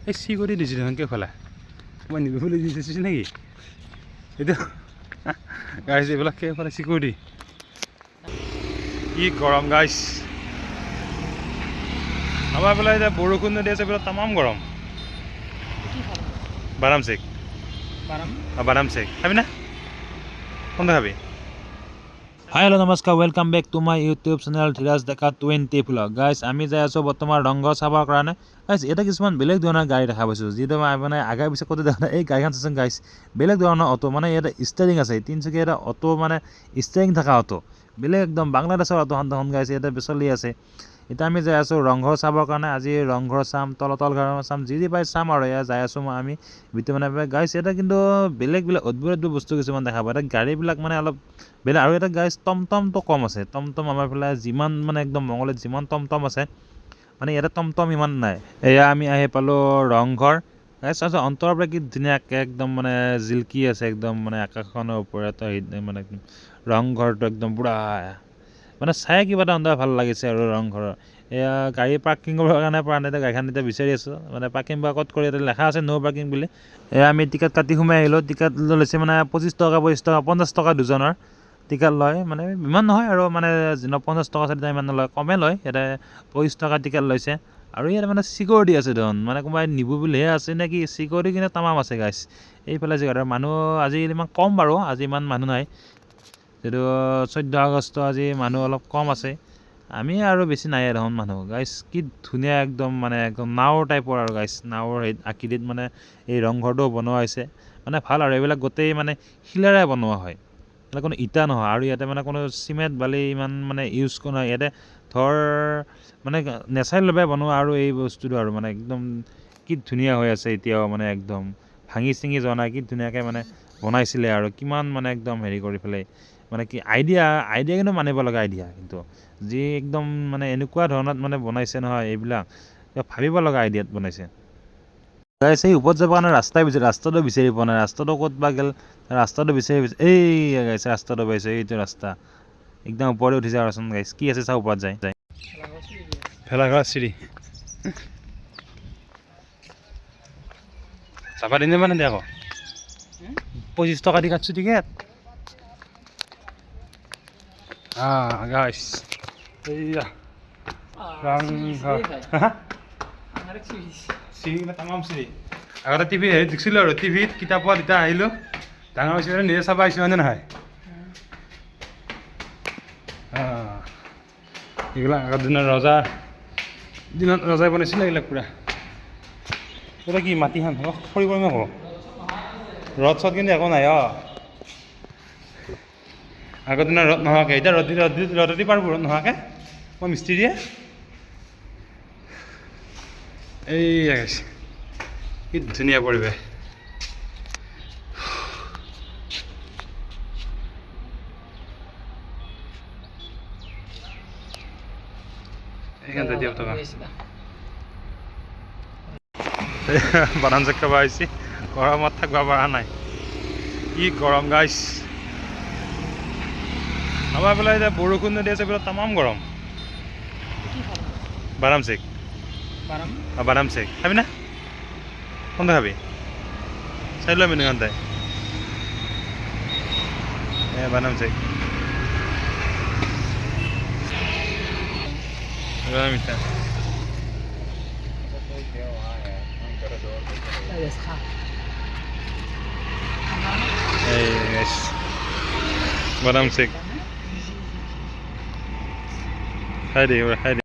এই চিকৰি দিছোঁ দেখোন কেইফালে মই নিবলৈ দিছোঁ নেকি এইটো গাইছ এইবিলাক কেইফালে চিকৰি কি গৰম গাইছ আমাৰ পেলাই এতিয়া বৰষুণ দি আছে পেলাই তামাম গৰম বাদাম চেক বাদাম চেক খাবি না কোনটো খাবি হাই হেল্ল' নমস্কাৰ welcome back to my YouTube channel Dhiraj Deka 20 vlog guys আমি যাই আছোঁ বৰ্তমান ৰংঘৰ চাবৰ কাৰণে গাইছ এটা কিছুমান বেলেগ ধৰণৰ গাড়ী দেখা পাইছোঁ যিটো মানে আগে পিছে ক'তো দেখা নাই এই গাড়ীখন চাচোন গাইছ বেলেগ ধৰণৰ অটো মানে ইয়াতে ষ্টাৰিং আছে তিনিচকীয়া এটা অটো মানে ষ্টাৰিং থকা অটো বেলেগ একদম বাংলাদেশৰ অটোখন দেখোন গাইছ ইয়াতে চলি আছে এতিয়া আমি যাই আছোঁ ৰংঘৰ চাবৰ কাৰণে আজি ৰংঘৰ চাম তলাতল ঘৰ চাম যি পাই চাম আৰু এয়া যাই আছোঁ আমি ভিতৰত মানে গাইছ এটা কিন্তু বেলেগ অদ্ভুত বস্তু কিছুমান দেখা পায় এটা গাড়ীবিলাক মানে অলপ বেলেগ আৰু এটা গাইছ টমটমটো কম আছে টমটম আমাৰ ফালে যিমান মানে একদম মঙলত যিমান টমটম আছে মানে ইয়াতে টমটম ইমান নাই এয়া আমি আহি পালোঁ ৰংঘৰ গাইছ চাইছোঁ অন্তৰৰ পৰা কি ধুনীয়াকৈ একদম মানে জিলকি আছে একদম মানে আকাশখনৰ ওপৰত মানে একদম ৰংঘৰটো একদম পুৰা মানে চাই কিবা এটা অন্তৰ ভাল লাগিছে আৰু ৰংঘৰৰ এয়া গাড়ী পাৰ্কিং কৰিবৰ কাৰণে পৰা নাই গাড়ীখন এতিয়া বিচাৰি আছোঁ মানে পাৰ্কিং বা ক'ত কৰি লেখা আছে ন' পাৰ্কিং বুলি এয়া আমি টিকেট কাটি সোমাই আহিলোঁ টিকেট লৈছে মানে 25 টকা 50 টকা দুজনৰ টিকেট লয় মানে ইমান নহয় আৰু মানে 50 টকা চাই ইমান নলয় কমে লয় ইয়াতে 25 টকা টিকেট লৈছে আৰু ইয়াত মানে চিকিউৰিটি আছে দেখোন মানে কোনোবাই নিব বুলিহে আছে নে কি চিকিউৰিটি কিন্তু তামাম আছে গাইছ এইফালে জেগাত মানুহ আজি ইমান কম বাৰু আজি ইমান মানুহ নাই যিটো 14 আগষ্ট আজি মানুহ অলপ কম আছে আমি আৰু বেছি নাই দেখোন মানুহ গাইছ কি ধুনীয়া একদম মানে একদম নাও টাইপৰ আৰু গাইছ নাৱৰ আকৃতিত মানে এই ৰংঘৰটো বনোৱা হৈছে মানে ভাল আৰু এইবিলাক গোটেই মানে শিলেৰে বনোৱা হয় কোনো ইটা নহয় আৰু ইয়াতে মানে কোনো চিমেণ্ট বালি ইমান মানে ইউজ কৰা নহয় ইয়াতে ধৰ মানে নেচাৰেলভাৱে বনোৱা আৰু এই বস্তুটো আৰু মানে একদম কি ধুনীয়া হৈ আছে এতিয়াও মানে একদম ভাঙি চিঙি যোৱা নাই কি ধুনীয়াকৈ মানে বনাইছিলে আৰু কিমান মানে একদম হেৰি কৰি পেলাই মানে কি আইডিয়া কিন্তু মানিব লগা আইডিয়া কিন্তু যি একদম মানে এনেকুৱা ধৰণত মানে বনাইছে নহয় এইবিলাক ভাবিব লগা আইডিয়াত বনাইছে গাইছ এই ওপৰত যাব কাৰণে ৰাস্তাটো বিচাৰি পোৱা নাই ৰাস্তাটো ক'ত বা গ'ল ৰাস্তাটো বিচাৰি এই গাইছ ৰাস্তাটো পাইছে এইটো ৰাস্তা একদম ওপৰতে উঠি যাওঁ ৰচোন গাইছ কি আছে চাওঁ ওপৰত যায় ভেলাঘৰ চিৰি চাবা দিনে মানে দে আকৌ 25 টকা দি কাটছোঁ টিকেট গাইছ এইয়া ৰংঘৰ চিৰি তামাম চিৰি আগতে টিভি হেৰি দেখিছিলোঁ আৰু টিভিত কিতাপত এতিয়া আহিলোঁ ডাঙৰ হৈছে নিজে চাব আহিছোঁ হয়নে নহয় এইবিলাক আগৰ দিনৰ দিনত ৰজাই বনাইছিলে এইবিলাক পুৰা পুৰা কি মাটিখন খৰি পৰিম আকৌ ৰদ চদ কিন্তু একো নাই আগৰ দিনৰ ৰদ নোহোৱাকৈ এতিয়া ৰদতি পাৰব ৰদ নোহোৱাকৈ মই মিস্ত্ৰীয়ে এই গাইছে কি ধুনীয়া পৰিৱেশ বাদাম চেক খাব আহিছে গৰমত থাকিব পৰা নাই কি গৰম গাইছ আমাৰ পেলাই এতিয়া বৰষুণ দি আছে পেলাই তামাম গৰম বাদাম চেক বাদাম চেক খাবি না কোনটো খাবি চাই লোৱা মিনি ঘণ্টাই বাদাম চেক মিঠা বাদাম চেক খাই দে